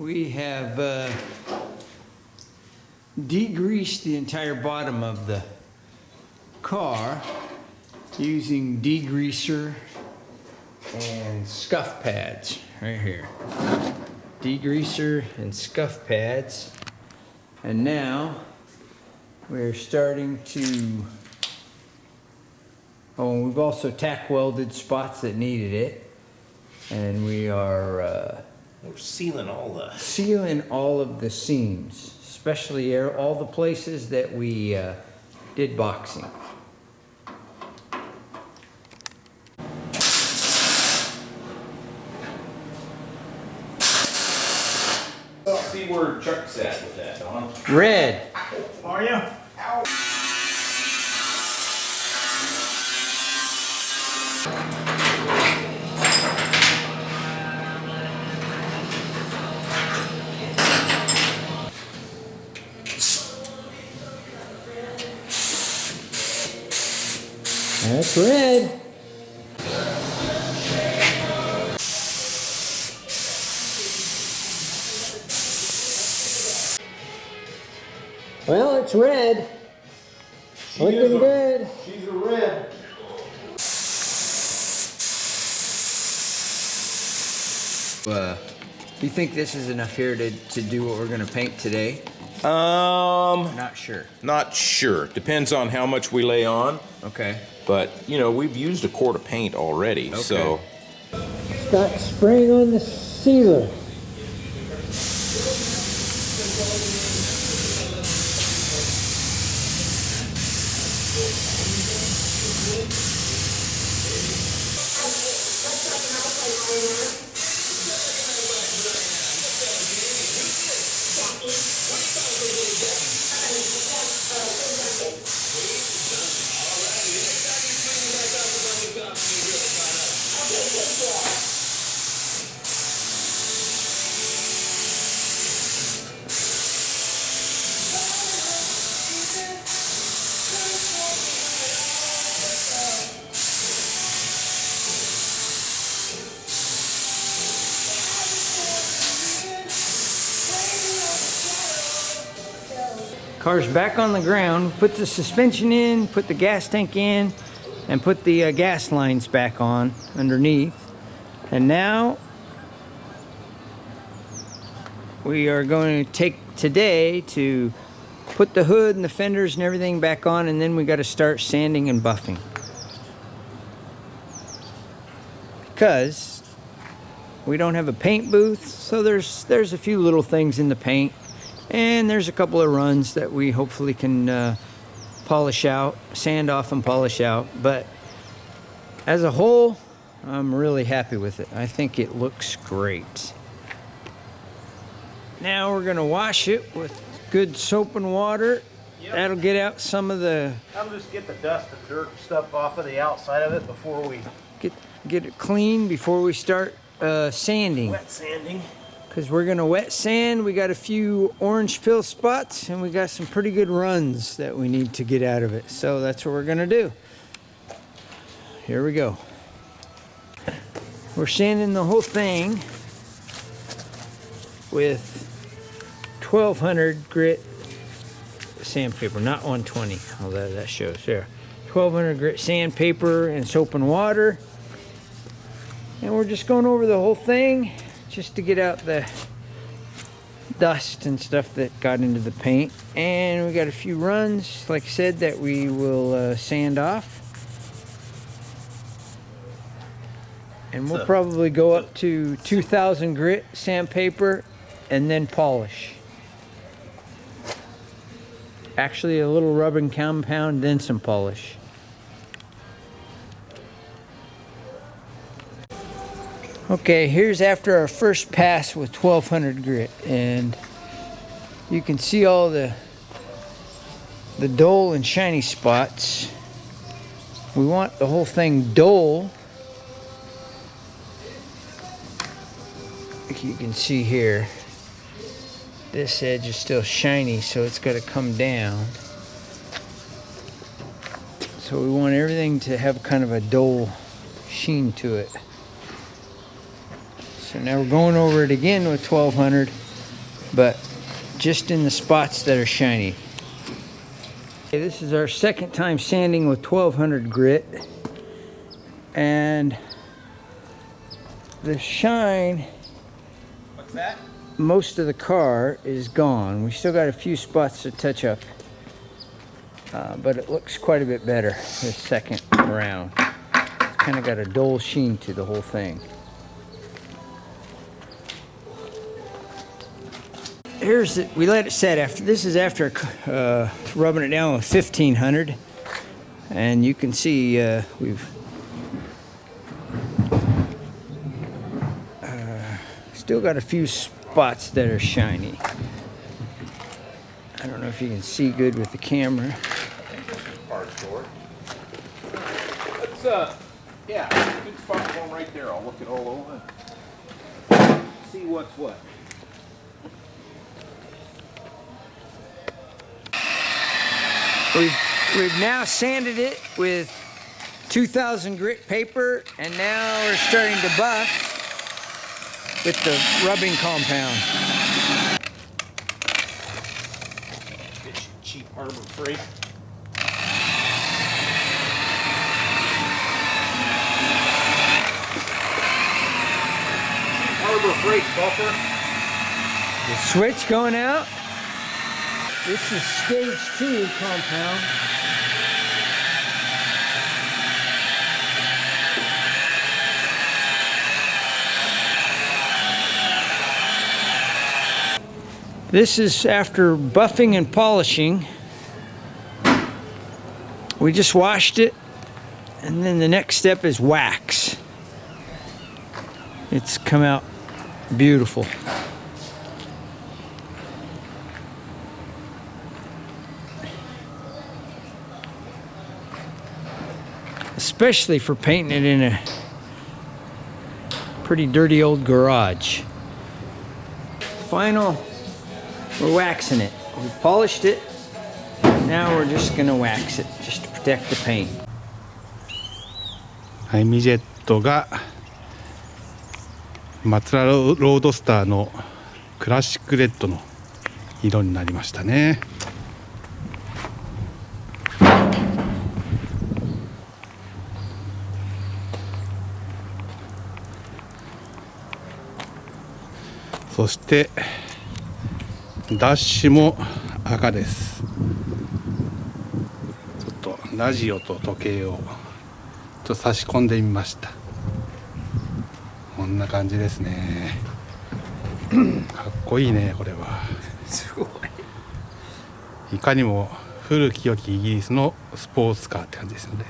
we have degreased the entire bottom of the car using degreaser and scuff pads right here. Degreaser and scuff pads. And now we're starting to, oh, we've also tack welded spots that needed it. And we are we're sealing all of the seams, especially all the places that we did boxing. Let's see where Chuck's at with that, Don. Red. Are you? Ow. That's red. Well, it's red. Looking good. She's a red. Do you think this is enough here to do what we're going to paint today? Not sure. Not sure. Depends on how much we lay on. Okay. But, you know, we've used a quart of paint already, okay. So. Start spraying on the sealer. Car's back on the ground, put the suspension in, put the gas tank in, and put the gas lines back on underneath. And now we are going to take today to put the hood and the fenders and everything back on, and then we got to start sanding and buffing. Because we don't have a paint booth, so there's a few little things in the paint. And there's a couple of runs that we hopefully can polish out, sand off and polish out. But as a whole, I'm really happy with it. I think it looks great. Now we're gonna wash it with good soap and water. Yep. That'll get out some of the... I'll just get the dust and dirt and stuff off of the outside of it before we... Get it clean before we start sanding. Wet sanding. Because we're going to wet sand. We got a few orange peel spots, and we got some pretty good runs that we need to get out of it. So that's what we're going to do. Here we go. We're sanding the whole thing with 1200 grit sandpaper, not 120. Oh, that shows there. 1200 grit sandpaper and soap and water. And we're just going over the whole thing, just to get out the dust and stuff that got into the paint. And we got a few runs, like I said, that we will sand off. And we'll probably go up to 2000 grit sandpaper and then polish. Actually, a little rubbing compound, then some polish. Okay, here's after our first pass with 1200 grit, and you can see all the dull and shiny spots. We want the whole thing dull. Like you can see here, this edge is still shiny, so it's got to come down. So we want everything to have kind of a dull sheen to it. So now we're going over it again with 1200. but just in the spots that are shiny. Okay, this is our second time sanding with 1200 grit, and the shine, What's that? most of the car is gone. We still got a few spots to touch up, but it looks quite a bit better this second round. It's kind of got a dull sheen to the whole thing. Here's it. We let it set after. This is after rubbing it down with 1500, and you can see we've still got a few spots that are shiny. I don't know if you can see good with the camera. I think this is part store. Let's yeah, good spot going right there. I'll look it all over. See what's what. We've now sanded it with 2000 grit paper, and now we're starting to buff with the rubbing compound. Get you cheap Harbor Freight. Harbor Freight buffer. The switch going out. This is stage 2 compound. This is after buffing and polishing. We just washed it, and then the next step is wax. It's come out beautiful. Especially for painting it in a pretty dirty old garage. Final, we're waxing it. We've polished it. Now we're just gonna wax it just to protect the paint. はい、ミジェットがマツラロードスターのクラシックレッドの色になりましたね。そしてダッシュも赤です。ちょっとラジオと時計をちょっと差し込んでみました。こんな感じですね。かっこいいね、これは。すごい。いかにも古き良きイギリスのスポーツカーって感じですよね。